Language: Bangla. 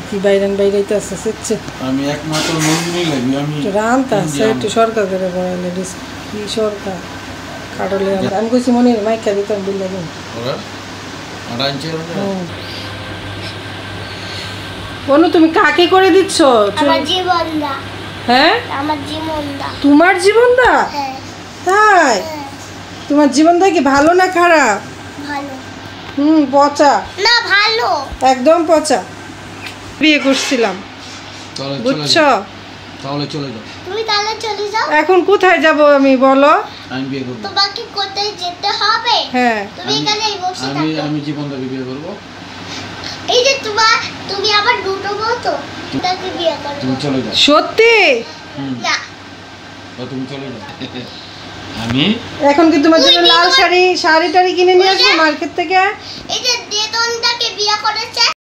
কি বাইরান বাইরাইতে আছে আমি একমাত্র নন্দিনী লাগি আমি রান্তা আছে একটু সরকার করে বড়াইলে দিস কি সরকার কাটলে আমি কইছি মনে মাইকা দিতাম বিল দিন ওরা আড়াইছে বনু তুমি কাকে করে দিচ্ছ আমার জীবনদা হ্যাঁ আমার জীবনদা তোমার জীবনদা হ্যাঁ তাই তোমার জীবনদা কি ভালো না খারাপ ভালো পচা না ভালো একদম পচা বিয়ে করছিলাম বুঝছো তাহলে চলে যাও তুমি তাহলে চলে যাও এখন কোথায় যাব আমি বলো আমি বিয়ে করব তোমাকে কোথায় যেতে হবে হ্যাঁ তুমি এখানেই বসে থাকো আমি জীবনদাকে বিয়ে করব এই যে তুমি আবার দুটো বউ তো তাকে বিয়ে করবে তুমি চলে যাও সত্যি না তুমি চলে যাও আমি এখন কি তোমার জন্য লাল শাড়ি টাড়ি কিনে নিয়ে আসবো মার্কেট থেকে এই যে